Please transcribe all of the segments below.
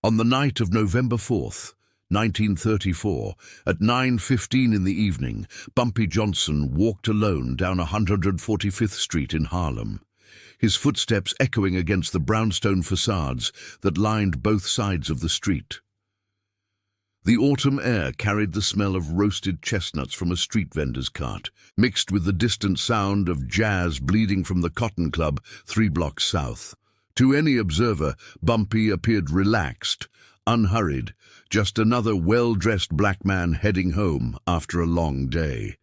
On the night of November 4th, 1934, at 9:15 in the evening, Bumpy Johnson walked alone down 145th Street in Harlem, his footsteps echoing against the brownstone facades that lined both sides of the street. The autumn air carried the smell of roasted chestnuts from a street vendor's cart, mixed with the distant sound of jazz bleeding from the Cotton Club 3 blocks south. To any observer, Bumpy appeared relaxed, unhurried, just another well-dressed black man heading home after a long day.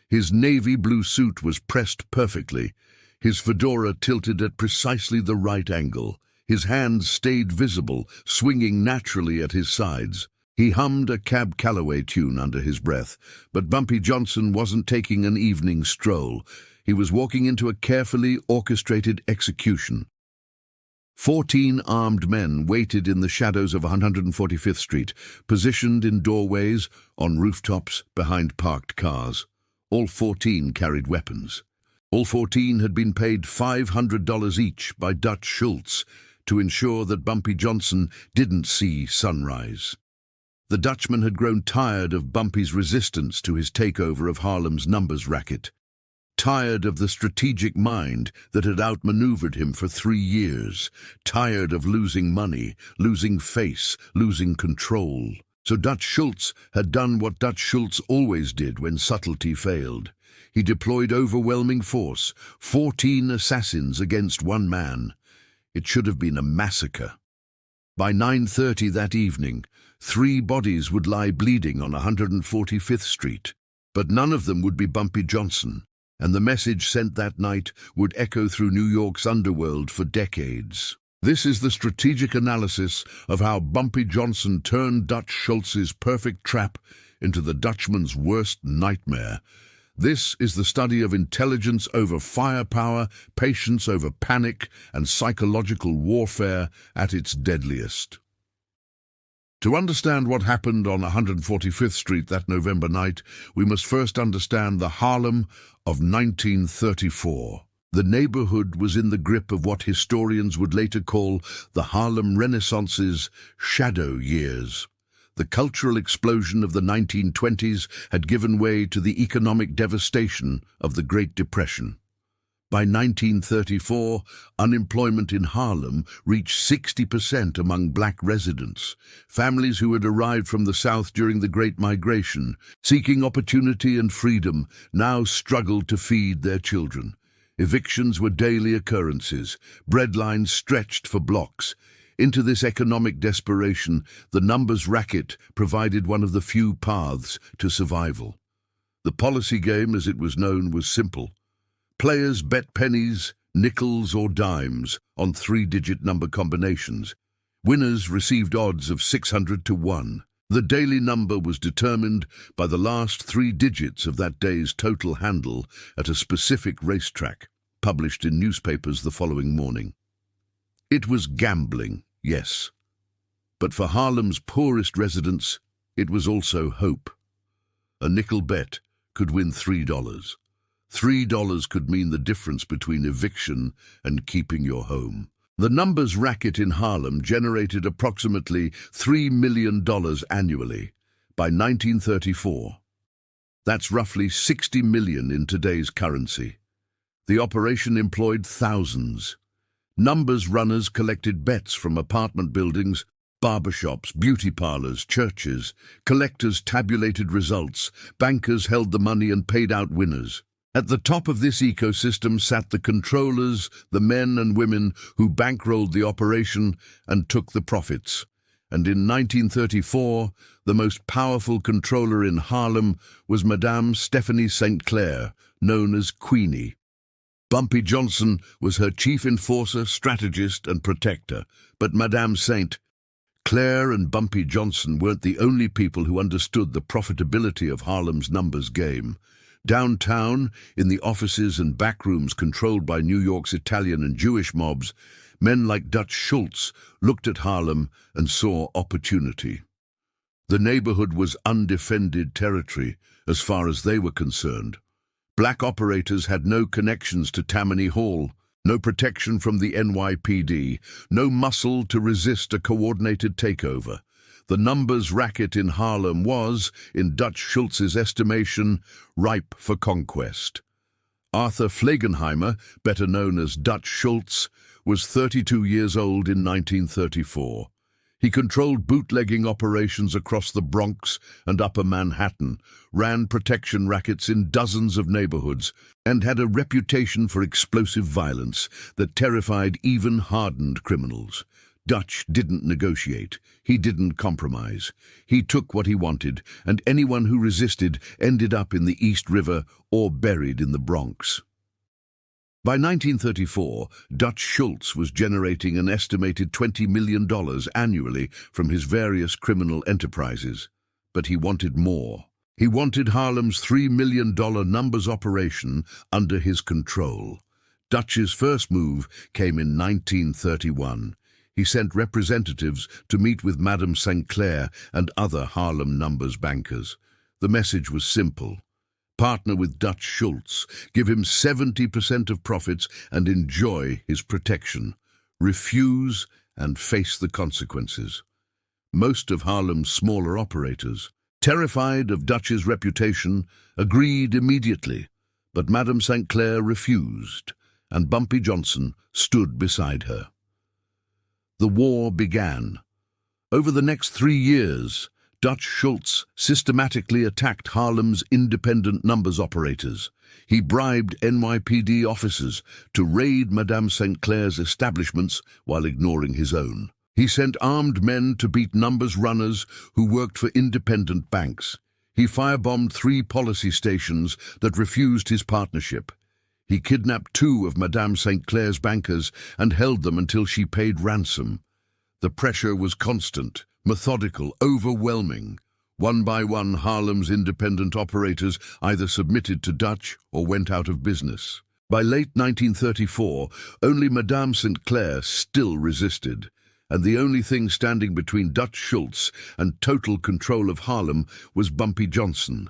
His navy blue suit was pressed perfectly, his fedora tilted at precisely the right angle. His hands stayed visible, swinging naturally at his sides. He hummed a Cab Calloway tune under his breath, but Bumpy Johnson wasn't taking an evening stroll. He was walking into a carefully orchestrated execution. 14 armed men waited in the shadows of 145th Street, positioned in doorways, on rooftops, behind parked cars. All 14 carried weapons. All 14 had been paid $500 each by Dutch Schultz to ensure that Bumpy Johnson didn't see sunrise. The Dutchman had grown tired of Bumpy's resistance to his takeover of Harlem's numbers racket, tired of the strategic mind that had outmaneuvered him for 3 years, tired of losing money, losing face, losing control. So Dutch Schultz had done what Dutch Schultz always did when subtlety failed. He deployed overwhelming force, 14 assassins against 1 man. It should have been a massacre. By 9:30 that evening, 3 bodies would lie bleeding on 145th Street, but none of them would be Bumpy Johnson, and the message sent that night would echo through New York's underworld for decades. This is the strategic analysis of how Bumpy Johnson turned Dutch Schultz's perfect trap into the Dutchman's worst nightmare. This is the study of intelligence over firepower, patience over panic, and psychological warfare at its deadliest. To understand what happened on 145th Street that November night, we must first understand the Harlem of 1934. The neighborhood was in the grip of what historians would later call the Harlem Renaissance's shadow years. The cultural explosion of the 1920s had given way to the economic devastation of the Great Depression. By 1934, unemployment in Harlem reached 60% among black residents. Families who had arrived from the South during the Great Migration, seeking opportunity and freedom, now struggled to feed their children. Evictions were daily occurrences, bread lines stretched for blocks. Into this economic desperation, the numbers racket provided one of the few paths to survival. The policy game, as it was known, was simple. Players bet pennies, nickels or dimes on 3-digit number combinations. Winners received odds of 600 to 1. The daily number was determined by the last 3 digits of that day's total handle at a specific racetrack, published in newspapers the following morning. It was gambling, yes, but for Harlem's poorest residents, it was also hope. A nickel bet could win $3. $3 could mean the difference between eviction and keeping your home. The numbers racket in Harlem generated approximately $3 million annually by 1934. That's roughly $60 million in today's currency. The operation employed thousands. Numbers runners collected bets from apartment buildings, barbershops, beauty parlors, churches. Collectors tabulated results. Bankers held the money and paid out winners. At the top of this ecosystem sat the controllers, the men and women who bankrolled the operation and took the profits. And in 1934, the most powerful controller in Harlem was Madame Stephanie St. Clair, known as Queenie. Bumpy Johnson was her chief enforcer, strategist, and protector, but Madame St. Clair and Bumpy Johnson weren't the only people who understood the profitability of Harlem's numbers game. Downtown, in the offices and backrooms controlled by New York's Italian and Jewish mobs, men like Dutch Schultz looked at Harlem and saw opportunity. The neighborhood was undefended territory as far as they were concerned. Black operators had no connections to Tammany Hall, No protection from the NYPD, no muscle to resist a coordinated takeover. The numbers racket in Harlem was, in Dutch Schultz's estimation, ripe for conquest. Arthur Flegenheimer, better known as Dutch Schultz, was 32 years old in 1934. He controlled bootlegging operations across the Bronx and Upper Manhattan, ran protection rackets in dozens of neighborhoods, and had a reputation for explosive violence that terrified even hardened criminals. Dutch didn't negotiate. He didn't compromise. He took what he wanted, and anyone who resisted ended up in the East River or buried in the Bronx. By 1934, Dutch Schultz was generating an estimated $20 million annually from his various criminal enterprises. But he wanted more. He wanted Harlem's $3 million numbers operation under his control. Dutch's first move came in 1931. He sent representatives to meet with Madame St. Clair and other Harlem numbers bankers. The message was simple. Partner with Dutch Schultz, give him 70% of profits and enjoy his protection. Refuse and face the consequences. Most of Harlem's smaller operators, terrified of Dutch's reputation, agreed immediately, but Madame St. Clair refused, and Bumpy Johnson stood beside her. The war began. Over the next 3 years, Dutch Schultz systematically attacked Harlem's independent numbers operators. He bribed NYPD officers to raid Madame St. Clair's establishments while ignoring his own. He sent armed men to beat numbers runners who worked for independent banks. He firebombed 3 policy stations that refused his partnership. He kidnapped 2 of Madame St. Clair's bankers and held them until she paid ransom. The pressure was constant, methodical, overwhelming. One by one, Harlem's independent operators either submitted to Dutch or went out of business. By late 1934, only Madame St. Clair still resisted, and the only thing standing between Dutch Schultz and total control of Harlem was Bumpy Johnson.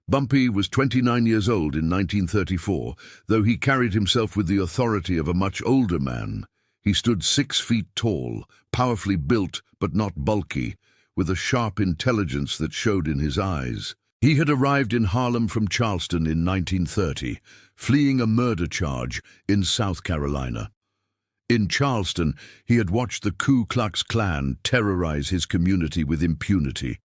Bumpy was 29 years old in 1934, though he carried himself with the authority of a much older man. He stood 6 feet tall, powerfully built but not bulky, with a sharp intelligence that showed in his eyes. He had arrived in Harlem from Charleston in 1930, fleeing a murder charge in South Carolina. In Charleston, he had watched the Ku Klux Klan terrorize his community with impunity.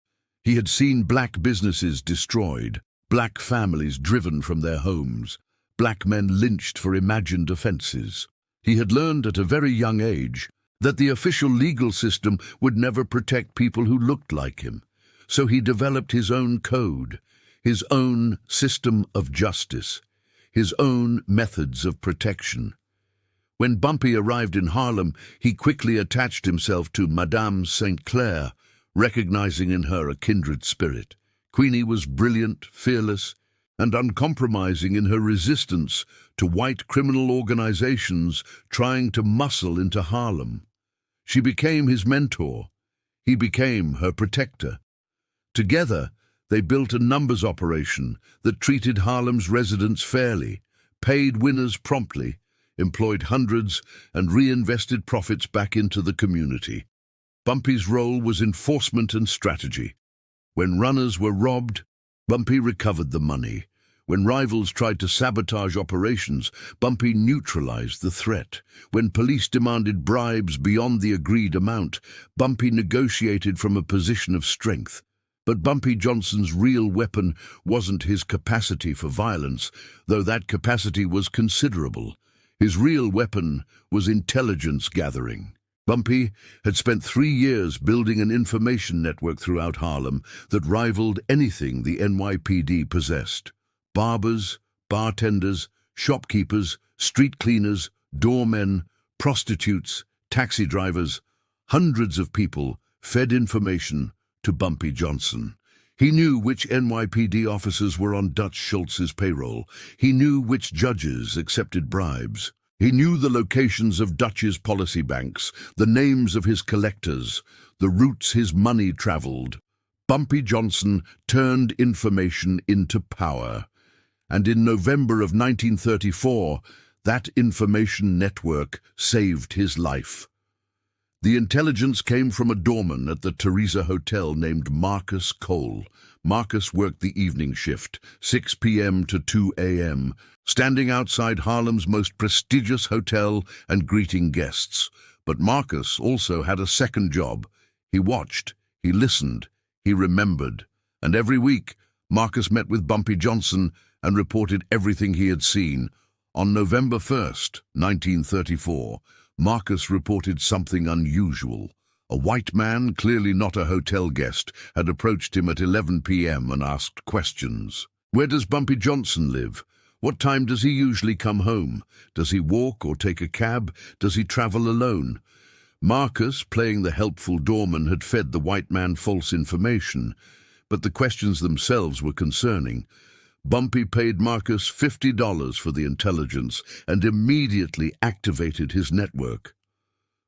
He had seen black businesses destroyed, black families driven from their homes, black men lynched for imagined offenses. He had learned at a very young age that the official legal system would never protect people who looked like him. So he developed his own code, his own system of justice, his own methods of protection. When Bumpy arrived in Harlem, he quickly attached himself to Madame St. Clair, recognizing in her a kindred spirit. Queenie was brilliant, fearless, and uncompromising in her resistance to white criminal organizations trying to muscle into Harlem. She became his mentor. He became her protector. Together, they built a numbers operation that treated Harlem's residents fairly, paid winners promptly, employed hundreds, and reinvested profits back into the community. Bumpy's role was enforcement and strategy. When runners were robbed, Bumpy recovered the money. When rivals tried to sabotage operations, Bumpy neutralized the threat. When police demanded bribes beyond the agreed amount, Bumpy negotiated from a position of strength. But Bumpy Johnson's real weapon wasn't his capacity for violence, though that capacity was considerable. His real weapon was intelligence gathering. Bumpy had spent 3 years building an information network throughout Harlem that rivaled anything the NYPD possessed. Barbers, bartenders, shopkeepers, street cleaners, doormen, prostitutes, taxi drivers, hundreds of people fed information to Bumpy Johnson. He knew which NYPD officers were on Dutch Schultz's payroll. He knew which judges accepted bribes. He knew the locations of Dutch's policy banks, the names of his collectors, the routes his money traveled. Bumpy Johnson turned information into power. And in November of 1934, That information network saved his life. The intelligence came from a doorman at the Theresa Hotel named Marcus Cole. Marcus worked the evening shift, 6 p.m. to 2 a.m., standing outside Harlem's most prestigious hotel and greeting guests. But Marcus also had a second job. He watched, he listened, he remembered. And every week, Marcus met with Bumpy Johnson and reported everything he had seen. On November 1st, 1934, Marcus reported something unusual. A white man, clearly not a hotel guest, had approached him at 11 p.m. and asked questions. Where does Bumpy Johnson live? What time does he usually come home? Does he walk or take a cab? Does he travel alone? Marcus, playing the helpful doorman, had fed the white man false information, but the questions themselves were concerning. Bumpy paid Marcus $50 for the intelligence and immediately activated his network.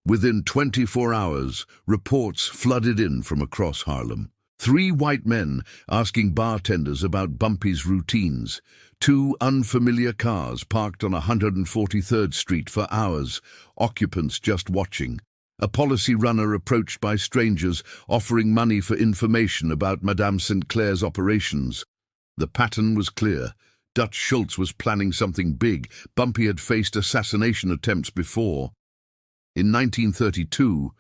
Within 24 hours, reports flooded in from across Harlem. 3 white men asking bartenders about Bumpy's routines. 2 unfamiliar cars parked on 143rd Street for hours, occupants just watching. A policy runner approached by strangers offering money for information about Madame St. Clair's operations. The pattern was clear. Dutch Schultz was planning something big. Bumpy had faced assassination attempts before. In 1932,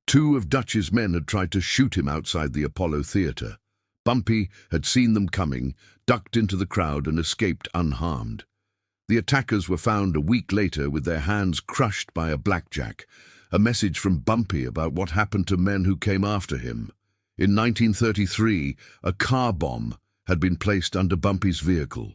2 of Dutch's men had tried to shoot him outside the Apollo Theatre. Bumpy had seen them coming, ducked into the crowd and escaped unharmed. The attackers were found a week later with their hands crushed by a blackjack, a message from Bumpy about what happened to men who came after him. In 1933, a car bomb had been placed under Bumpy's vehicle.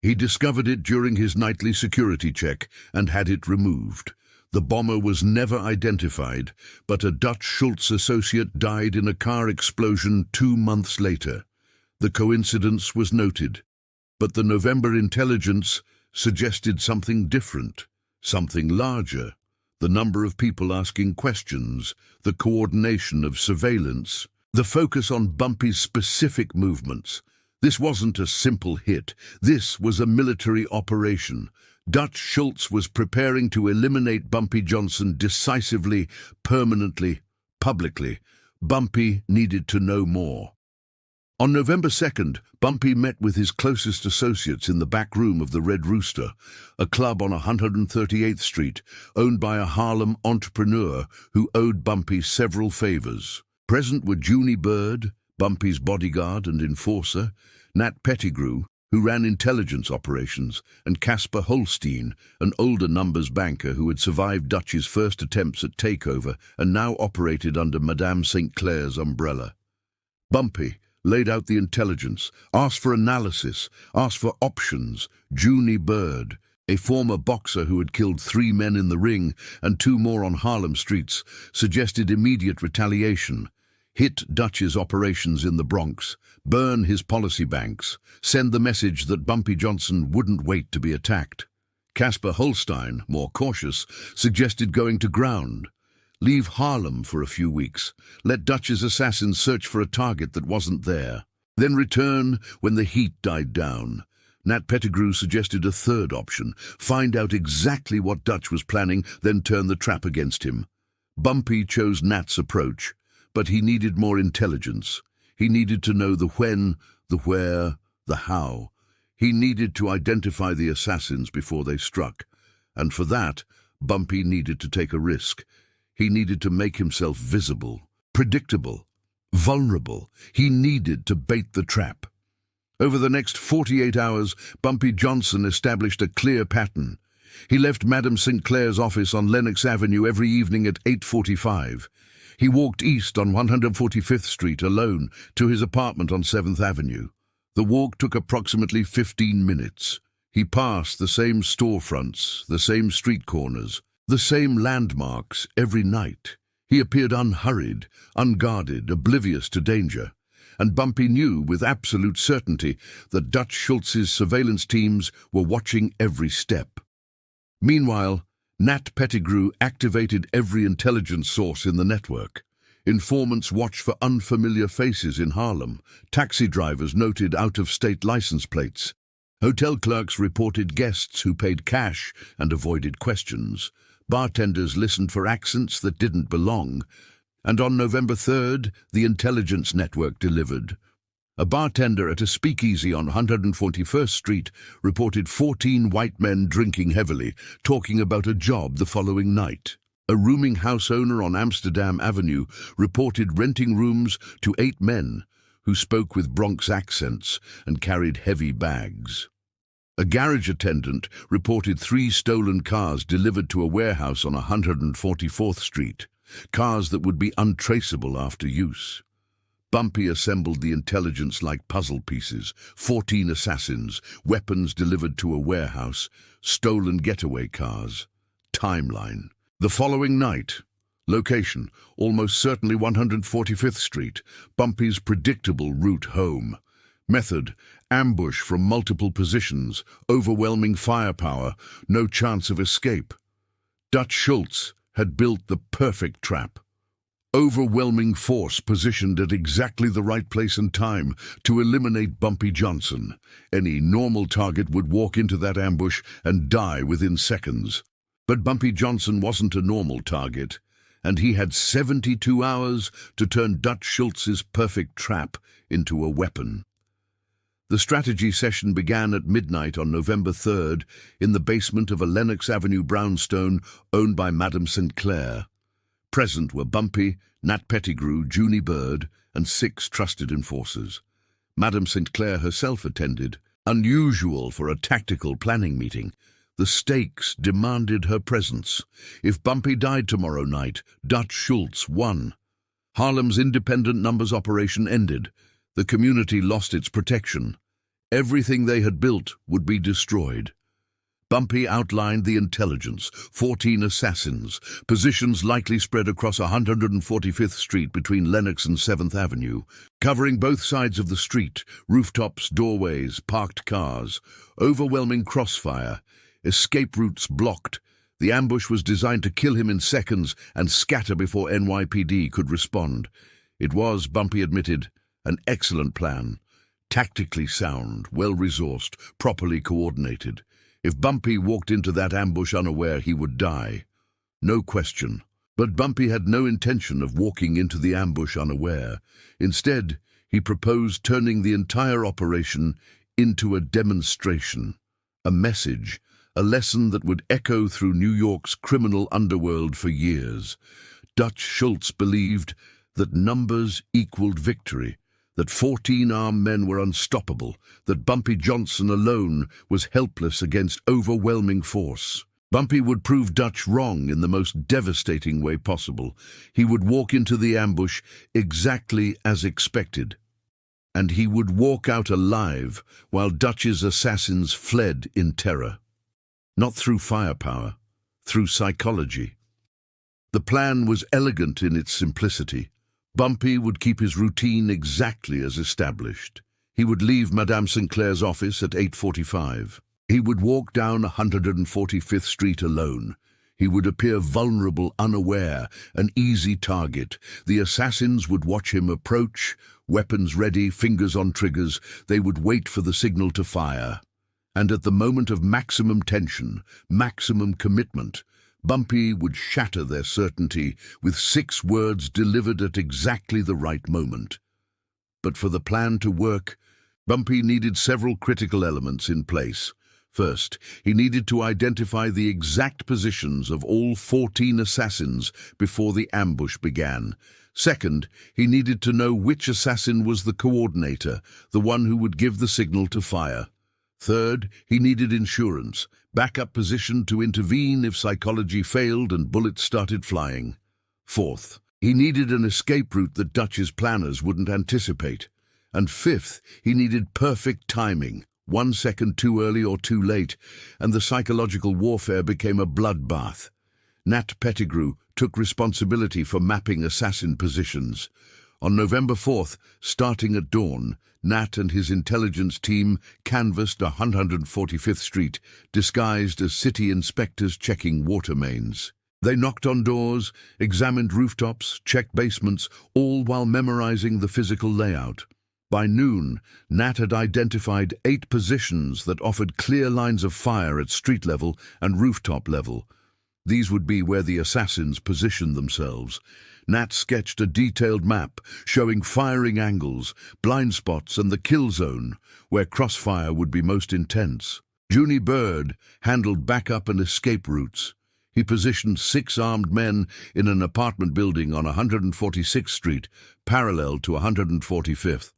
He discovered it during his nightly security check and had it removed. The bomber was never identified, but a Dutch Schultz associate died in a car explosion 2 months later. The coincidence was noted, but the November intelligence suggested something different, something larger. The number of people asking questions, the coordination of surveillance, the focus on Bumpy's specific movements. This wasn't a simple hit. This was a military operation. Dutch Schultz was preparing to eliminate Bumpy Johnson decisively, permanently, publicly. Bumpy needed to know more. On November 2nd, Bumpy met with his closest associates in the back room of the Red Rooster, a club on 138th Street, owned by a Harlem entrepreneur who owed Bumpy several favors. Present were Junie Bird, Bumpy's bodyguard and enforcer, Nat Pettigrew, who ran intelligence operations, and Caspar Holstein, an older numbers banker who had survived Dutch's first attempts at takeover and now operated under Madame St. Clair's umbrella. Bumpy laid out the intelligence, asked for analysis, asked for options. Junie Bird, a former boxer who had killed 3 men in the ring and 2 more on Harlem streets, suggested immediate retaliation. Hit Dutch's operations in the Bronx, burn his policy banks, send the message that Bumpy Johnson wouldn't wait to be attacked. Caspar Holstein, more cautious, suggested going to ground. Leave Harlem for a few weeks, let Dutch's assassins search for a target that wasn't there. Then return when the heat died down. Nat Pettigrew suggested a third option, find out exactly what Dutch was planning, then turn the trap against him. Bumpy chose Nat's approach. But he needed more intelligence. He needed to know the when, the where, the how. He needed to identify the assassins before they struck. And for that, Bumpy needed to take a risk. He needed to make himself visible, predictable, vulnerable. He needed to bait the trap. Over the next 48 hours, Bumpy Johnson established a clear pattern. He left Madame St. Clair's office on Lenox Avenue every evening at 8:45. He walked east on 145th Street alone to his apartment on 7th Avenue. The walk took approximately 15 minutes. He passed the same storefronts, the same street corners, the same landmarks every night. He appeared unhurried, unguarded, oblivious to danger. And Bumpy knew with absolute certainty that Dutch Schultz's surveillance teams were watching every step. Meanwhile, Nat Pettigrew activated every intelligence source in the network. Informants watched for unfamiliar faces in Harlem. Taxi drivers noted out-of-state license plates. Hotel clerks reported guests who paid cash and avoided questions. Bartenders listened for accents that didn't belong. And on November 3rd, the intelligence network delivered. A bartender at a speakeasy on 141st Street reported 14 white men drinking heavily, talking about a job the following night. A rooming house owner on Amsterdam Avenue reported renting rooms to 8 men who spoke with Bronx accents and carried heavy bags. A garage attendant reported 3 stolen cars delivered to a warehouse on 144th Street, cars that would be untraceable after use. Bumpy assembled the intelligence like puzzle pieces: 14 assassins, weapons delivered to a warehouse, stolen getaway cars. Timeline. The following night. Location, almost certainly 145th Street, Bumpy's predictable route home. Method, ambush from multiple positions, overwhelming firepower, no chance of escape. Dutch Schultz had built the perfect trap. Overwhelming force positioned at exactly the right place and time to eliminate Bumpy Johnson. Any normal target would walk into that ambush and die within seconds. But Bumpy Johnson wasn't a normal target, and he had 72 hours to turn Dutch Schultz's perfect trap into a weapon. The strategy session began at midnight on November 3rd in the basement of a Lenox Avenue brownstone owned by Madame St. Clair. Present were Bumpy, Nat Pettigrew, Junie Bird, and 6 trusted enforcers. Madame St. Clair herself attended, unusual for a tactical planning meeting. The stakes demanded her presence. If Bumpy died tomorrow night, Dutch Schultz won. Harlem's independent numbers operation ended. The community lost its protection. Everything they had built would be destroyed. Bumpy outlined the intelligence: 14 assassins, positions likely spread across 145th Street between Lenox and 7th Avenue, covering both sides of the street: rooftops, doorways, parked cars, overwhelming crossfire, escape routes blocked. The ambush was designed to kill him in seconds and scatter before NYPD could respond. It was, Bumpy admitted, an excellent plan. Tactically sound, well-resourced, properly coordinated. If Bumpy walked into that ambush unaware, he would die. No question. But Bumpy had no intention of walking into the ambush unaware. Instead, he proposed turning the entire operation into a demonstration, a message, a lesson that would echo through New York's criminal underworld for years. Dutch Schultz believed that numbers equaled victory, that 14 armed men were unstoppable, that Bumpy Johnson alone was helpless against overwhelming force. Bumpy would prove Dutch wrong in the most devastating way possible. He would walk into the ambush exactly as expected. And he would walk out alive while Dutch's assassins fled in terror. Not through firepower, through psychology. The plan was elegant in its simplicity. Bumpy would keep his routine exactly as established. He would leave Madame St. Clair's office at 8:45. He would walk down 145th Street alone. He would appear vulnerable, unaware, an easy target. The assassins would watch him approach, weapons ready, fingers on triggers. They would wait for the signal to fire. And at the moment of maximum tension, maximum commitment, Bumpy would shatter their certainty with 6 words delivered at exactly the right moment. But for the plan to work, Bumpy needed several critical elements in place. First, he needed to identify the exact positions of all 14 assassins before the ambush began. Second, he needed to know which assassin was the coordinator, the one who would give the signal to fire. Third, he needed insurance, backup position to intervene if psychology failed and bullets started flying. Fourth, he needed an escape route that Dutch's planners wouldn't anticipate. And fifth, he needed perfect timing, 1 second too early or too late, and the psychological warfare became a bloodbath. Nat Pettigrew took responsibility for mapping assassin positions. On November 4th, starting at dawn, Nat and his intelligence team canvassed 145th Street, disguised as city inspectors checking water mains. They knocked on doors, examined rooftops, checked basements, all while memorizing the physical layout. By noon, Nat had identified 8 positions that offered clear lines of fire at street level and rooftop level. These would be where the assassins positioned themselves. Nat sketched a detailed map showing firing angles, blind spots, and the kill zone, where crossfire would be most intense. Junie Bird handled backup and escape routes. He positioned 6 armed men in an apartment building on 146th Street, parallel to 145th.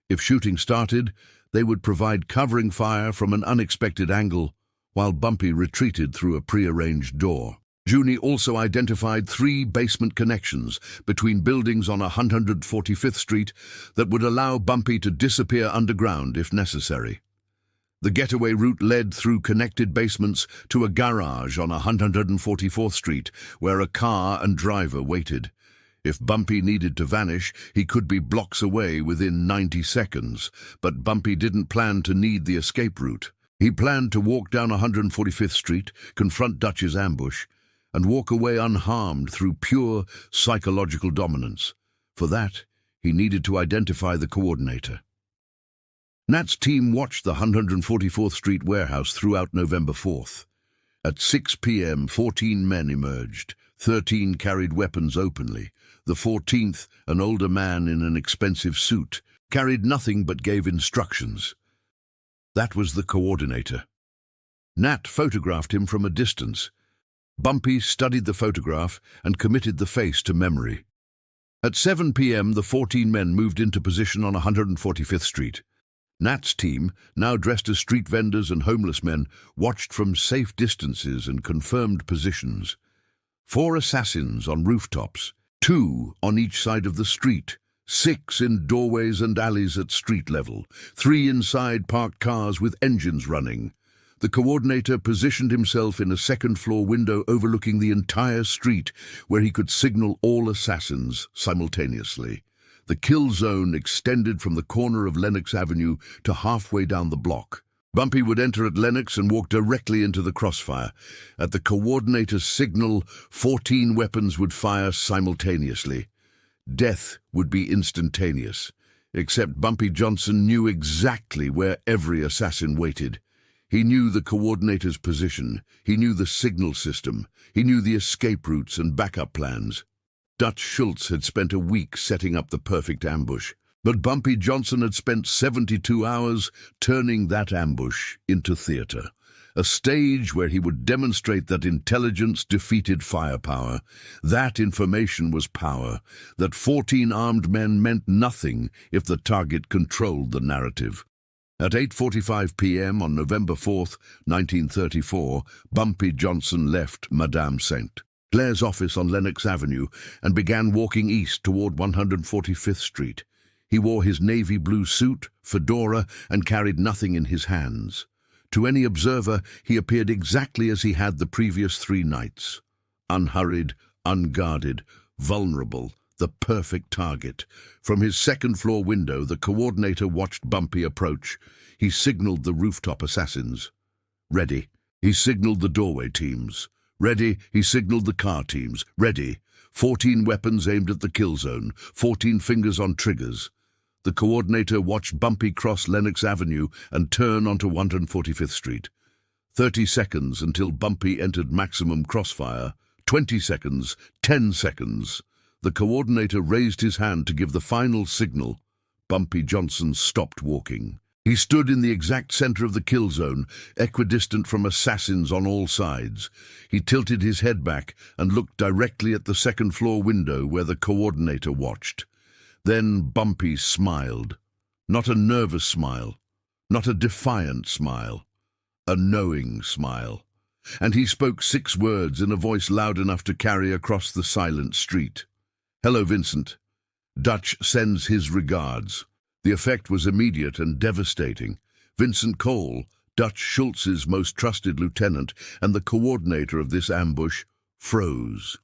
If shooting started, they would provide covering fire from an unexpected angle, while Bumpy retreated through a prearranged door. Junie also identified 3 basement connections between buildings on 145th Street that would allow Bumpy to disappear underground if necessary. The getaway route led through connected basements to a garage on 144th Street, where a car and driver waited. If Bumpy needed to vanish, he could be blocks away within 90 seconds, but Bumpy didn't plan to need the escape route. He planned to walk down 145th Street, confront Dutch's ambush, and walk away unharmed through pure psychological dominance. For that, he needed to identify the coordinator. Nat's team watched the 144th Street warehouse throughout November 4th. At 6 p.m., 14 men emerged. 13 carried weapons openly. The 14th, an older man in an expensive suit, carried nothing but gave instructions. That was the coordinator. Nat photographed him from a distance. Bumpy studied the photograph and committed the face to memory. At 7 p.m., the 14 men moved into position on 145th Street. Nat's team, now dressed as street vendors and homeless men, watched from safe distances and confirmed positions. 4 assassins on rooftops, 2 on each side of the street, 6 in doorways and alleys at street level, 3 inside parked cars with engines running. The coordinator positioned himself in a second-floor window overlooking the entire street, where he could signal all assassins simultaneously. The kill zone extended from the corner of Lenox Avenue to halfway down the block. Bumpy would enter at Lenox and walk directly into the crossfire. At the coordinator's signal, 14 weapons would fire simultaneously. Death would be instantaneous, except Bumpy Johnson knew exactly where every assassin waited. He knew the coordinator's position, he knew the signal system, he knew the escape routes and backup plans. Dutch Schultz had spent a week setting up the perfect ambush, but Bumpy Johnson had spent 72 hours turning that ambush into theater, a stage where he would demonstrate that intelligence defeated firepower, that information was power, that 14 armed men meant nothing if the target controlled the narrative. At 8:45 p.m. on November 4th, 1934, Bumpy Johnson left Madame St. Clair's office on Lenox Avenue and began walking east toward 145th Street. He wore his navy blue suit, fedora, and carried nothing in his hands. To any observer, he appeared exactly as he had the previous 3 nights. Unhurried, unguarded, vulnerable, the perfect target. From his second-floor window, the coordinator watched Bumpy approach. He signaled the rooftop assassins. Ready. He signaled the doorway teams. Ready. He signaled the car teams. Ready. 14 weapons aimed at the kill zone, 14 fingers on triggers. The coordinator watched Bumpy cross Lenox Avenue and turn onto 145th Street. 30 seconds until Bumpy entered maximum crossfire. 20 seconds. 10 seconds. The coordinator raised his hand to give the final signal. Bumpy Johnson stopped walking. He stood in the exact center of the kill zone, equidistant from assassins on all sides. He tilted his head back and looked directly at the second-floor window where the coordinator watched. Then Bumpy smiled. Not a nervous smile, not a defiant smile, a knowing smile. And he spoke 6 words in a voice loud enough to carry across the silent street. "Hello, Vincent. Dutch sends his regards." The effect was immediate and devastating. Vincent Cole, Dutch Schultz's most trusted lieutenant and the coordinator of this ambush, froze.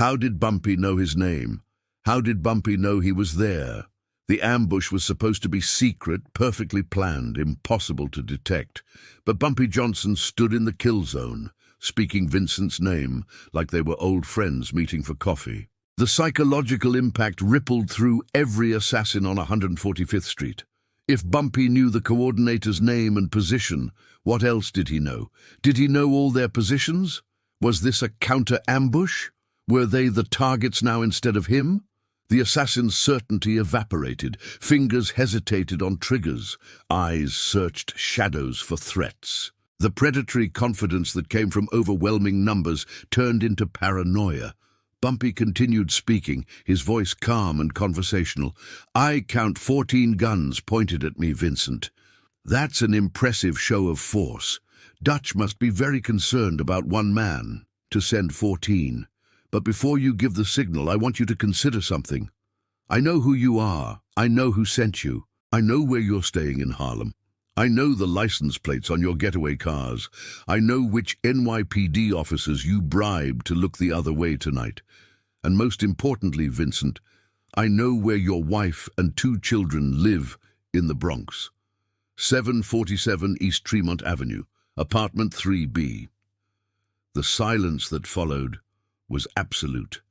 How did Bumpy know his name? How did Bumpy know he was there? The ambush was supposed to be secret, perfectly planned, impossible to detect. But Bumpy Johnson stood in the kill zone, speaking Vincent's name like they were old friends meeting for coffee. The psychological impact rippled through every assassin on 145th Street. If Bumpy knew the coordinator's name and position, what else did he know? Did he know all their positions? Was this a counter-ambush? Were they the targets now instead of him? The assassin's certainty evaporated. Fingers hesitated on triggers. Eyes searched shadows for threats. The predatory confidence that came from overwhelming numbers turned into paranoia. Bumpy continued speaking, his voice calm and conversational. "I count 14 guns pointed at me, Vincent. That's an impressive show of force. Dutch must be very concerned about one man to send 14. But before you give the signal, I want you to consider something. I know who you are. I know who sent you. I know where you're staying in Harlem. I know the license plates on your getaway cars. I know which NYPD officers you bribed to look the other way tonight. And most importantly, Vincent, I know where your wife and 2 children live in the Bronx. 747 East Tremont Avenue, apartment 3B. The silence that followed was absolute.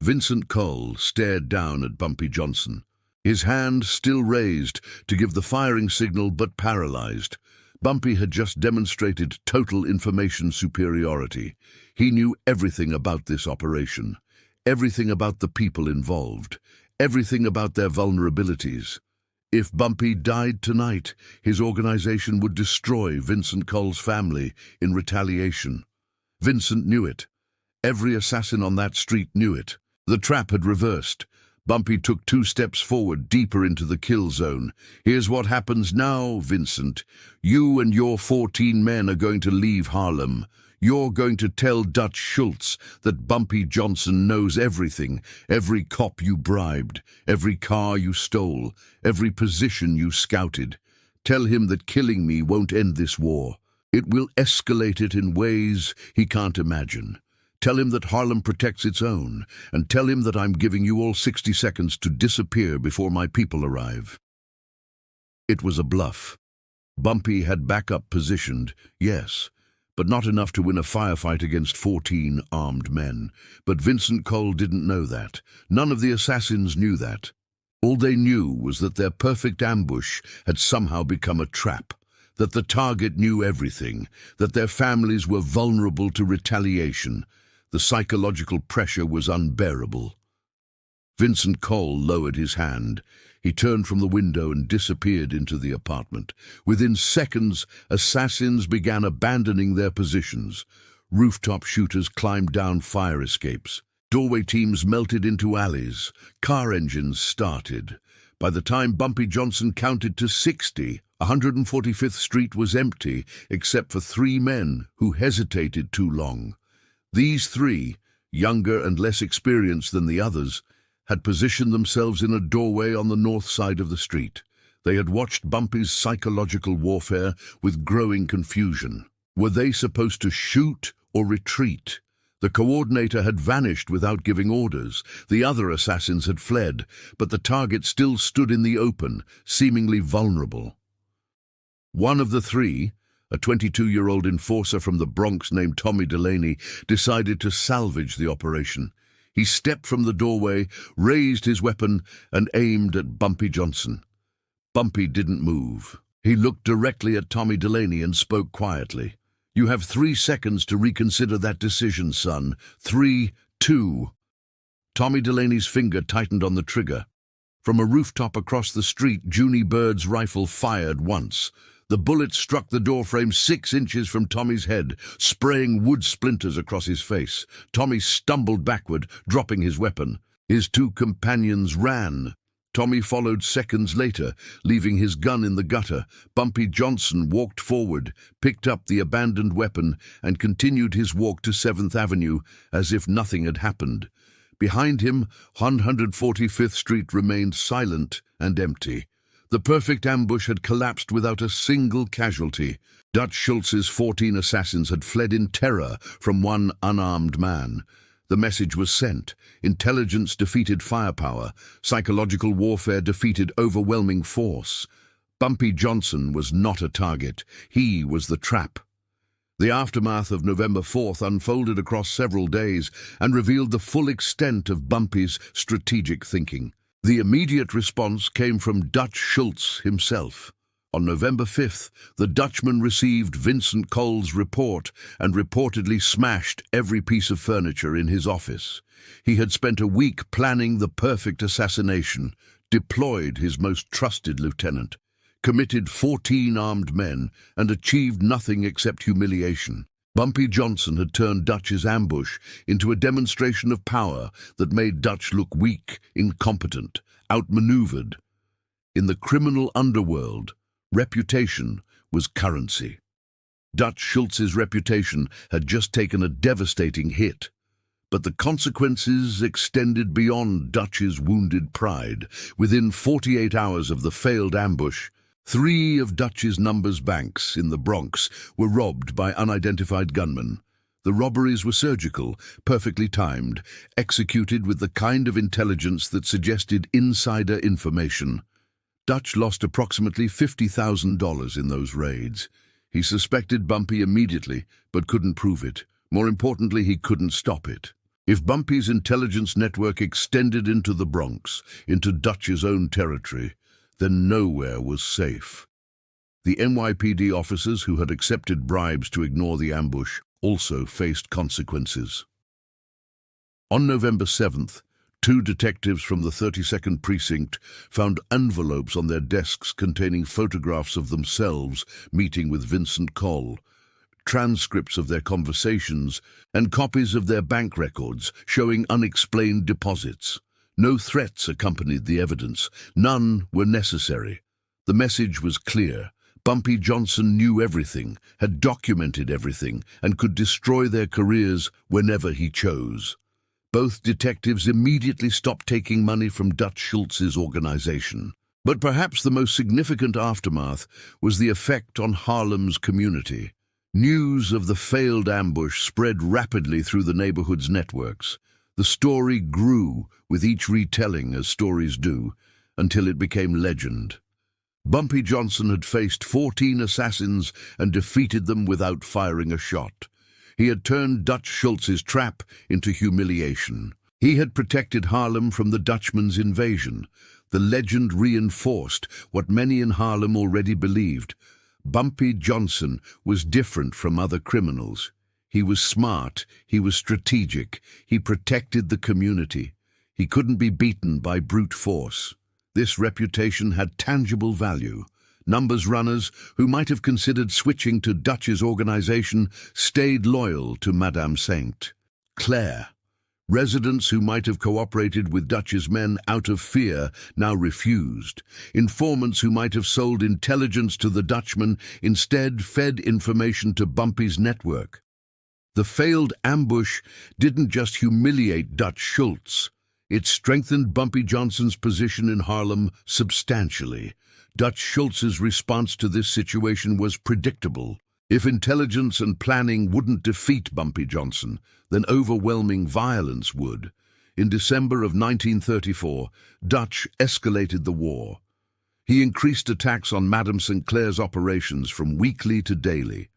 Vincent Cole stared down at Bumpy Johnson, his hand still raised to give the firing signal but paralyzed. Bumpy had just demonstrated total information superiority. He knew everything about this operation, everything about the people involved, everything about their vulnerabilities. If Bumpy died tonight, his organization would destroy Vincent Cole's family in retaliation. Vincent knew it. Every assassin on that street knew it. The trap had reversed. Bumpy took 2 steps forward, deeper into the kill zone. Here's what happens now, Vincent. You and your 14 men are going to leave Harlem. You're going to tell Dutch Schultz that Bumpy Johnson knows everything, every cop you bribed, every car you stole, every position you scouted. Tell him that killing me won't end this war. It will escalate it in ways he can't imagine. Tell him that Harlem protects its own, and tell him that I'm giving you all 60 seconds to disappear before my people arrive." It was a bluff. Bumpy had backup positioned, yes, but not enough to win a firefight against 14 armed men. But Vincent Cole didn't know that. None of the assassins knew that. All they knew was that their perfect ambush had somehow become a trap, that the target knew everything, that their families were vulnerable to retaliation. The psychological pressure was unbearable. Vincent Cole lowered his hand. He turned from the window and disappeared into the apartment. Within seconds, assassins began abandoning their positions. Rooftop shooters climbed down fire escapes. Doorway teams melted into alleys. Car engines started. By the time Bumpy Johnson counted to 60, 145th Street was empty, except for 3 men who hesitated too long. These 3, younger and less experienced than the others, had positioned themselves in a doorway on the north side of the street. They had watched Bumpy's psychological warfare with growing confusion. Were they supposed to shoot or retreat? The coordinator had vanished without giving orders. The other assassins had fled, but the target still stood in the open, seemingly vulnerable. One of the 3, a 22-year-old enforcer from the Bronx named Tommy Delaney, decided to salvage the operation. He stepped from the doorway, raised his weapon, and aimed at Bumpy Johnson. Bumpy didn't move. He looked directly at Tommy Delaney and spoke quietly. "You have 3 seconds to reconsider that decision, son. 3, 2. Tommy Delaney's finger tightened on the trigger. From a rooftop across the street, Junie Bird's rifle fired once. The bullet struck the doorframe 6 inches from Tommy's head, spraying wood splinters across his face. Tommy stumbled backward, dropping his weapon. His 2 companions ran. Tommy followed seconds later, leaving his gun in the gutter. Bumpy Johnson walked forward, picked up the abandoned weapon, and continued his walk to 7th Avenue as if nothing had happened. Behind him, 145th Street remained silent and empty. The perfect ambush had collapsed without a single casualty. Dutch Schultz's 14 assassins had fled in terror from one unarmed man. The message was sent. Intelligence defeated firepower. Psychological warfare defeated overwhelming force. Bumpy Johnson was not a target. He was the trap. The aftermath of November 4th unfolded across several days and revealed the full extent of Bumpy's strategic thinking. The immediate response came from Dutch Schultz himself. On November 5th, the Dutchman received Vincent Cole's report and reportedly smashed every piece of furniture in his office. He had spent a week planning the perfect assassination, deployed his most trusted lieutenant, committed 14 armed men, and achieved nothing except humiliation. Bumpy Johnson had turned Dutch's ambush into a demonstration of power that made Dutch look weak, incompetent, outmaneuvered. In the criminal underworld, reputation was currency. Dutch Schultz's reputation had just taken a devastating hit, but the consequences extended beyond Dutch's wounded pride. Within 48 hours of the failed ambush, 3 of Dutch's Numbers banks in the Bronx were robbed by unidentified gunmen. The robberies were surgical, perfectly timed, executed with the kind of intelligence that suggested insider information. Dutch lost approximately $50,000 in those raids. He suspected Bumpy immediately, but couldn't prove it. More importantly, he couldn't stop it. If Bumpy's intelligence network extended into the Bronx, into Dutch's own territory, then nowhere was safe. The NYPD officers who had accepted bribes to ignore the ambush also faced consequences. On November 7th, 2 detectives from the 32nd Precinct found envelopes on their desks containing photographs of themselves meeting with Vincent Cole, transcripts of their conversations, and copies of their bank records showing unexplained deposits. No threats accompanied the evidence. None were necessary. The message was clear. Bumpy Johnson knew everything, had documented everything, and could destroy their careers whenever he chose. Both detectives immediately stopped taking money from Dutch Schultz's organization. But perhaps the most significant aftermath was the effect on Harlem's community. News of the failed ambush spread rapidly through the neighborhood's networks. The story grew with each retelling, as stories do, until it became legend. Bumpy Johnson had faced 14 assassins and defeated them without firing a shot. He had turned Dutch Schultz's trap into humiliation. He had protected Harlem from the Dutchman's invasion. The legend reinforced what many in Harlem already believed. Bumpy Johnson was different from other criminals. He was smart, he was strategic, he protected the community. He couldn't be beaten by brute force. This reputation had tangible value. Numbers runners, who might have considered switching to Dutch's organization, stayed loyal to Madame Saint Claire. Residents who might have cooperated with Dutch's men out of fear now refused. Informants who might have sold intelligence to the Dutchman instead fed information to Bumpy's network. The failed ambush didn't just humiliate Dutch Schultz. It strengthened Bumpy Johnson's position in Harlem substantially. Dutch Schultz's response to this situation was predictable. If intelligence and planning wouldn't defeat Bumpy Johnson, then overwhelming violence would. In December of 1934, Dutch escalated the war. He increased attacks on Madame Sinclair's operations from weekly to daily.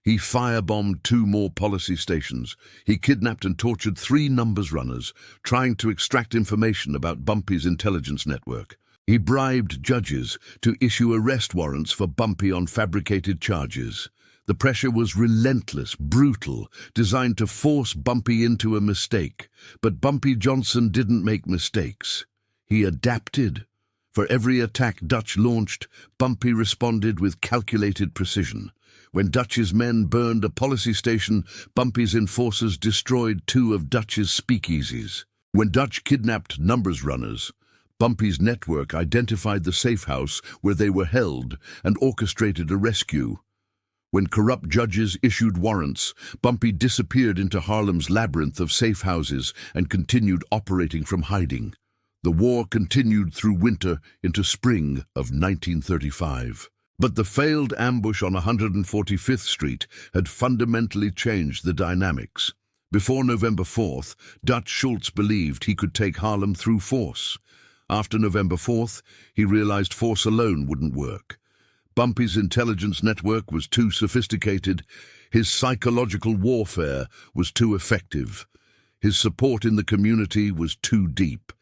He firebombed 2 more policy stations. He kidnapped and tortured 3 numbers runners, trying to extract information about Bumpy's intelligence network. He bribed judges to issue arrest warrants for Bumpy on fabricated charges. The pressure was relentless, brutal, designed to force Bumpy into a mistake. But Bumpy Johnson didn't make mistakes. He adapted. For every attack Dutch launched, Bumpy responded with calculated precision. When Dutch's men burned a policy station, Bumpy's enforcers destroyed 2 of Dutch's speakeasies. When Dutch kidnapped numbers runners, Bumpy's network identified the safe house where they were held and orchestrated a rescue. When corrupt judges issued warrants, Bumpy disappeared into Harlem's labyrinth of safe houses and continued operating from hiding. The war continued through winter into spring of 1935. But the failed ambush on 145th Street had fundamentally changed the dynamics. Before November 4th, Dutch Schultz believed he could take Harlem through force. After November 4th, he realized force alone wouldn't work. Bumpy's intelligence network was too sophisticated. His psychological warfare was too effective. His support in the community was too deep.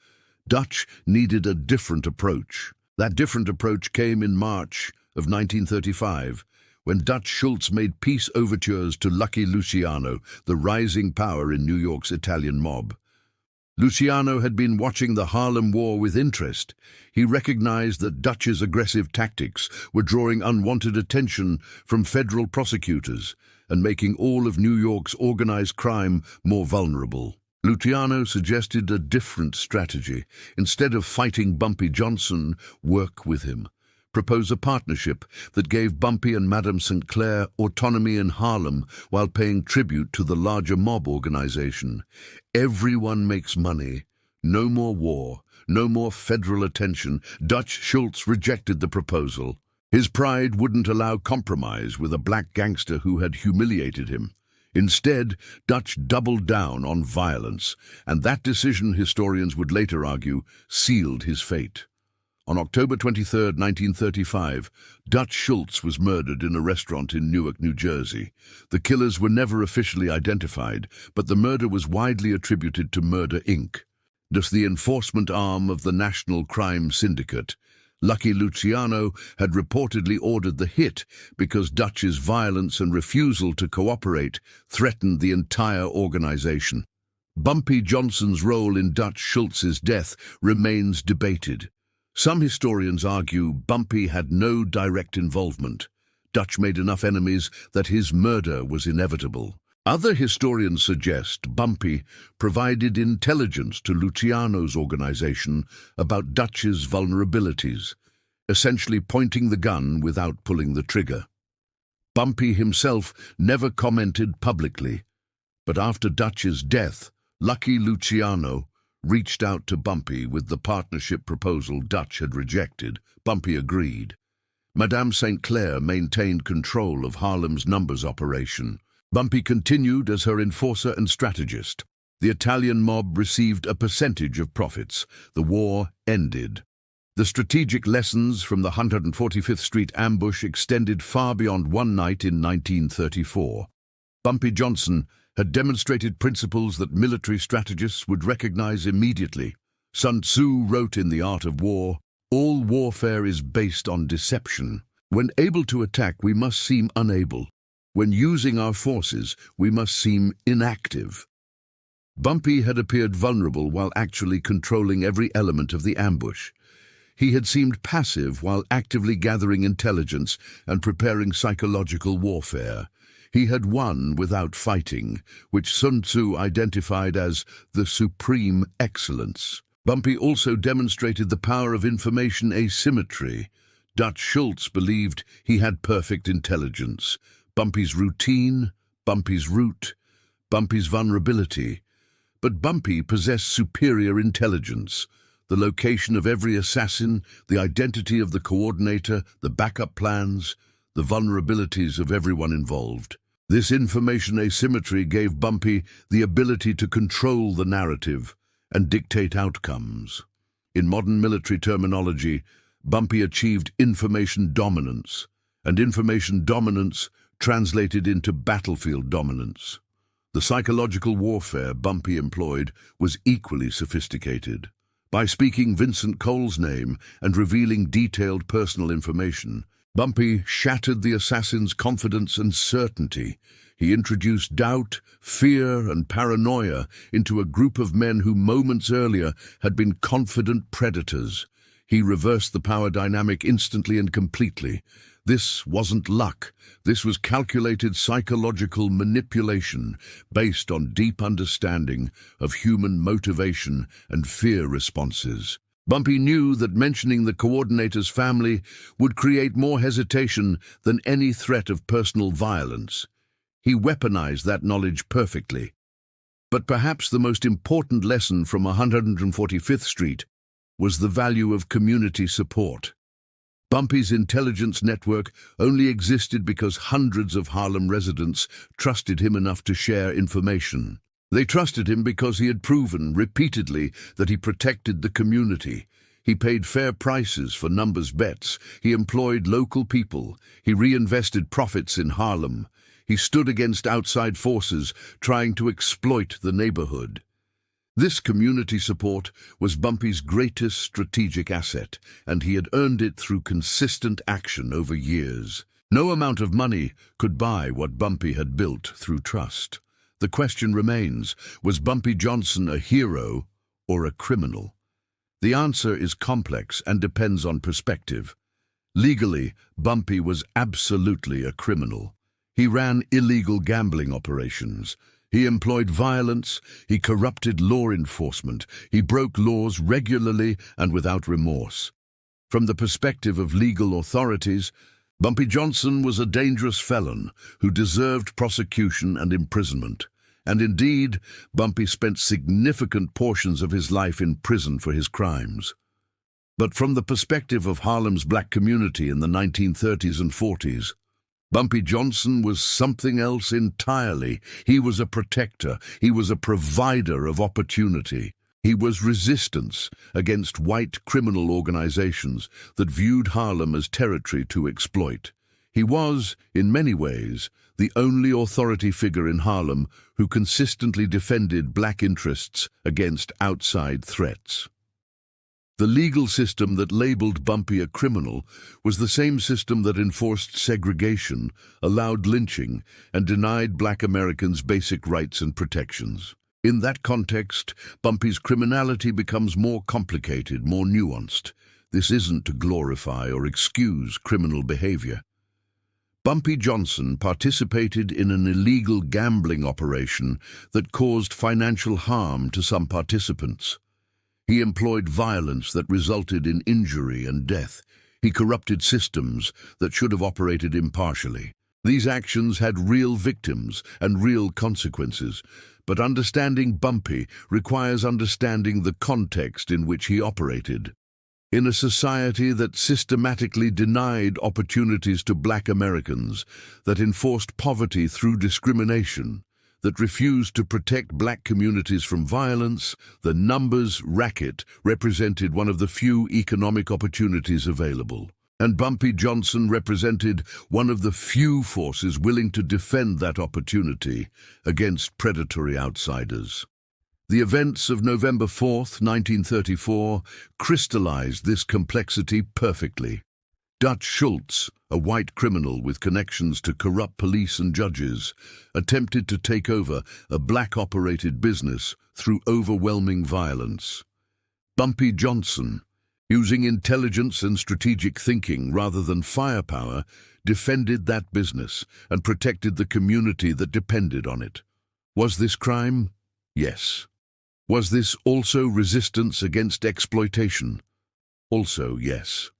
Dutch needed a different approach. That different approach came in March of 1935, when Dutch Schultz made peace overtures to Lucky Luciano, the rising power in New York's Italian mob. Luciano had been watching the Harlem War with interest. He recognized that Dutch's aggressive tactics were drawing unwanted attention from federal prosecutors and making all of New York's organized crime more vulnerable. Luciano suggested a different strategy. Instead of fighting Bumpy Johnson, work with him. Propose a partnership that gave Bumpy and Madame St. Clair autonomy in Harlem while paying tribute to the larger mob organization. Everyone makes money. No more war. No more federal attention. Dutch Schultz rejected the proposal. His pride wouldn't allow compromise with a black gangster who had humiliated him. Instead, Dutch doubled down on violence, and that decision, historians would later argue, sealed his fate. On October 23, 1935, Dutch Schultz was murdered in a restaurant in Newark, New Jersey. The killers were never officially identified, but the murder was widely attributed to Murder, Inc., thus the enforcement arm of the National Crime Syndicate. Lucky Luciano had reportedly ordered the hit because Dutch's violence and refusal to cooperate threatened the entire organization. Bumpy Johnson's role in Dutch Schultz's death remains debated. Some historians argue Bumpy had no direct involvement. Dutch made enough enemies that his murder was inevitable. Other historians suggest Bumpy provided intelligence to Luciano's organization about Dutch's vulnerabilities, essentially pointing the gun without pulling the trigger. Bumpy himself never commented publicly, but after Dutch's death, Lucky Luciano reached out to Bumpy with the partnership proposal Dutch had rejected. Bumpy agreed. Madame St. Clair maintained control of Harlem's numbers operation. Bumpy continued as her enforcer and strategist. The Italian mob received a percentage of profits. The war ended. The strategic lessons from the 145th Street ambush extended far beyond one night in 1934. Bumpy Johnson had demonstrated principles that military strategists would recognize immediately. Sun Tzu wrote in The Art of War, "All warfare is based on deception. When able to attack, we must seem unable. When using our forces, we must seem inactive." Bumpy had appeared vulnerable while actually controlling every element of the ambush. He had seemed passive while actively gathering intelligence and preparing psychological warfare. He had won without fighting, which Sun Tzu identified as the supreme excellence. Bumpy also demonstrated the power of information asymmetry. Dutch Schultz believed he had perfect intelligence. Bumpy's routine, Bumpy's route, Bumpy's vulnerability. But Bumpy possessed superior intelligence. The location of every assassin, the identity of the coordinator, the backup plans, the vulnerabilities of everyone involved. This information asymmetry gave Bumpy the ability to control the narrative and dictate outcomes. In modern military terminology, Bumpy achieved information dominance, and information dominance translated into battlefield dominance. The psychological warfare Bumpy employed was equally sophisticated. By speaking Vincent Cole's name and revealing detailed personal information, Bumpy shattered the assassin's confidence and certainty. He introduced doubt, fear, and paranoia into a group of men who moments earlier had been confident predators. He reversed the power dynamic instantly and completely. This wasn't luck. This was calculated psychological manipulation based on deep understanding of human motivation and fear responses. Bumpy knew that mentioning the coordinator's family would create more hesitation than any threat of personal violence. He weaponized that knowledge perfectly. But perhaps the most important lesson from 145th Street was the value of community support. Bumpy's intelligence network only existed because hundreds of Harlem residents trusted him enough to share information. They trusted him because he had proven repeatedly that he protected the community. He paid fair prices for numbers bets. He employed local people. He reinvested profits in Harlem. He stood against outside forces trying to exploit the neighborhood. This community support was Bumpy's greatest strategic asset, and he had earned it through consistent action over years. No amount of money could buy what Bumpy had built through trust. The question remains, was Bumpy Johnson a hero or a criminal? The answer is complex and depends on perspective. Legally, Bumpy was absolutely a criminal. He ran illegal gambling operations. He employed violence, he corrupted law enforcement, he broke laws regularly and without remorse. From the perspective of legal authorities, Bumpy Johnson was a dangerous felon who deserved prosecution and imprisonment. And indeed, Bumpy spent significant portions of his life in prison for his crimes. But from the perspective of Harlem's black community in the 1930s and 40s, Bumpy Johnson was something else entirely. He was a protector. He was a provider of opportunity. He was resistance against white criminal organizations that viewed Harlem as territory to exploit. He was, in many ways, the only authority figure in Harlem who consistently defended black interests against outside threats. The legal system that labeled Bumpy a criminal was the same system that enforced segregation, allowed lynching, and denied black Americans basic rights and protections. In that context, Bumpy's criminality becomes more complicated, more nuanced. This isn't to glorify or excuse criminal behavior. Bumpy Johnson participated in an illegal gambling operation that caused financial harm to some participants. He employed violence that resulted in injury and death. He corrupted systems that should have operated impartially. These actions had real victims and real consequences, but understanding Bumpy requires understanding the context in which he operated. In a society that systematically denied opportunities to black Americans, that enforced poverty through discrimination, that refused to protect black communities from violence, the numbers Racket represented one of the few economic opportunities available. And Bumpy Johnson represented one of the few forces willing to defend that opportunity against predatory outsiders. The events of November 4th, 1934, crystallized this complexity perfectly. Dutch Schultz, a white criminal with connections to corrupt police and judges, attempted to take over a black-operated business through overwhelming violence. Bumpy Johnson, using intelligence and strategic thinking rather than firepower, defended that business and protected the community that depended on it. Was this crime? Yes. Was this also resistance against exploitation? Also yes.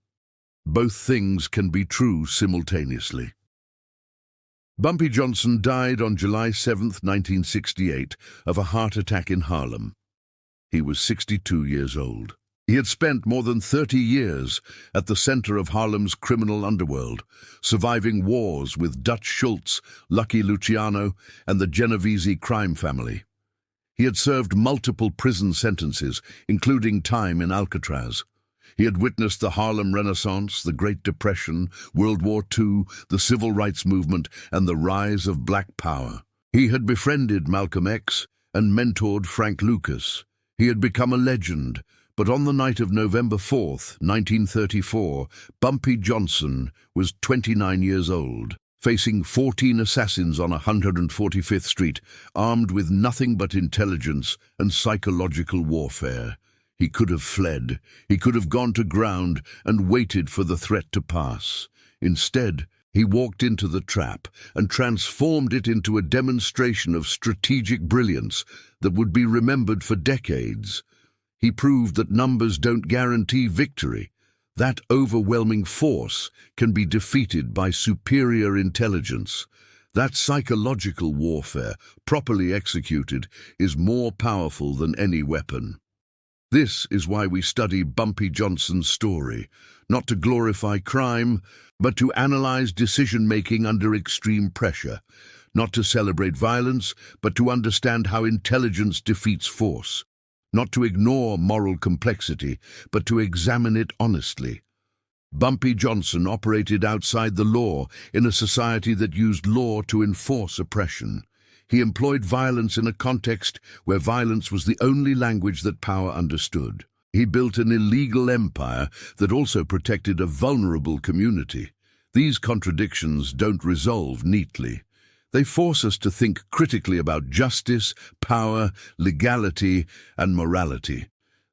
Both things can be true simultaneously. Bumpy Johnson died on July 7, 1968, of a heart attack in Harlem. He was 62 years old. He had spent more than 30 years at the center of Harlem's criminal underworld, surviving wars with Dutch Schultz, Lucky Luciano, and the Genovese crime family. He had served multiple prison sentences, including time in Alcatraz. He had witnessed the Harlem Renaissance, the Great Depression, World War II, the Civil Rights Movement, and the rise of black power. He had befriended Malcolm X and mentored Frank Lucas. He had become a legend, but on the night of November 4th, 1934, Bumpy Johnson was 29 years old, facing 14 assassins on 145th Street, armed with nothing but intelligence and psychological warfare. He could have fled. He could have gone to ground and waited for the threat to pass. Instead, he walked into the trap and transformed it into a demonstration of strategic brilliance that would be remembered for decades. He proved that numbers don't guarantee victory. That overwhelming force can be defeated by superior intelligence. That psychological warfare, properly executed, is more powerful than any weapon. This is why we study Bumpy Johnson's story, not to glorify crime, but to analyze decision-making under extreme pressure, not to celebrate violence, but to understand how intelligence defeats force, not to ignore moral complexity, but to examine it honestly. Bumpy Johnson operated outside the law in a society that used law to enforce oppression. He employed violence in a context where violence was the only language that power understood. He built an illegal empire that also protected a vulnerable community. These contradictions don't resolve neatly. They force us to think critically about justice, power, legality, and morality.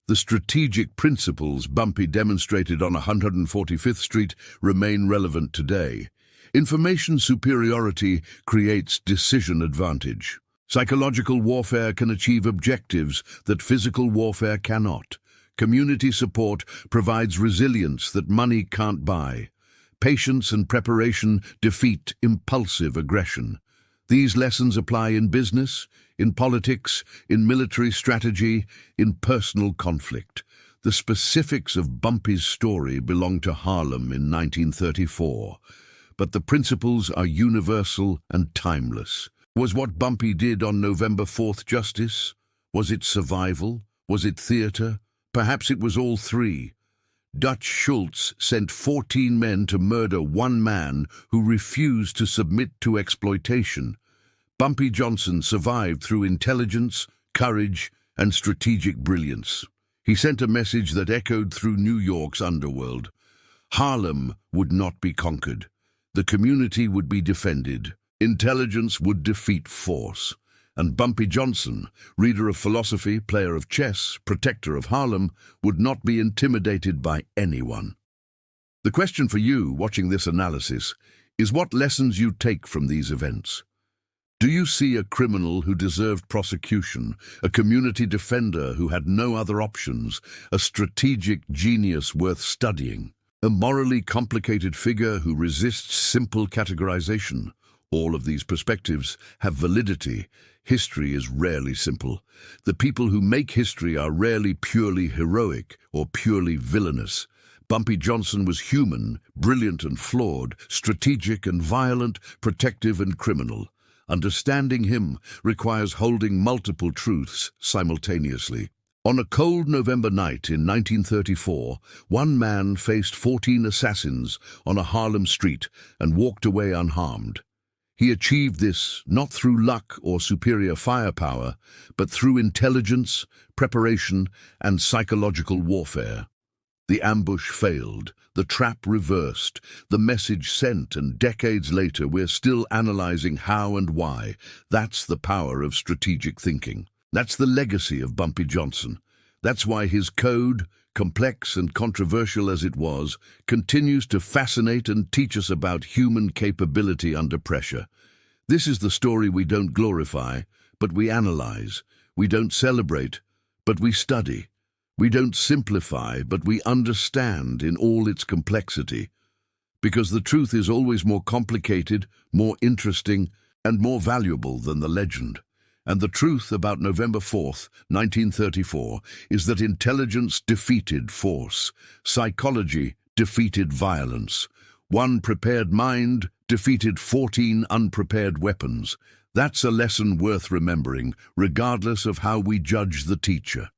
The strategic principles Bumpy demonstrated on 145th Street remain relevant today. Information superiority creates decision advantage. Psychological warfare can achieve objectives that physical warfare cannot. Community support provides resilience that money can't buy. Patience and preparation defeat impulsive aggression. These lessons apply in business, in politics, in military strategy, in personal conflict. The specifics of Bumpy's story belong to Harlem in 1934, but the principles are universal and timeless. Was what Bumpy did on November 4th justice? Was it survival? Was it theater? Perhaps it was all three. Dutch Schultz sent 14 men to murder one man who refused to submit to exploitation. Bumpy Johnson survived through intelligence, courage, and strategic brilliance. He sent a message that echoed through New York's underworld. Harlem would not be conquered. The community would be defended. Intelligence would defeat force. And Bumpy Johnson, reader of philosophy, player of chess, protector of Harlem, would not be intimidated by anyone. The question for you, watching this analysis, is what lessons you take from these events. Do you see a criminal who deserved prosecution, a community defender who had no other options, a strategic genius worth studying, a morally complicated figure who resists simple categorization? All of these perspectives have validity. History is rarely simple. The people who make history are rarely purely heroic or purely villainous. Bumpy Johnson was human, brilliant and flawed, strategic and violent, protective and criminal. Understanding him requires holding multiple truths simultaneously. On a cold November night in 1934, one man faced 14 assassins on a Harlem street and walked away unharmed. He achieved this not through luck or superior firepower, but through intelligence, preparation, and psychological warfare. The ambush failed, the trap reversed, the message sent, and decades later we're still analyzing how and why. That's the power of strategic thinking. That's the legacy of Bumpy Johnson. That's why his code, complex and controversial as it was, continues to fascinate and teach us about human capability under pressure. This is the story we don't glorify, but we analyze. We don't celebrate, but we study. We don't simplify, but we understand in all its complexity. Because the truth is always more complicated, more interesting, and more valuable than the legend. And the truth about November 4th, 1934, is that intelligence defeated force, psychology defeated violence. One prepared mind defeated 14 unprepared weapons. That's a lesson worth remembering, regardless of how we judge the teacher.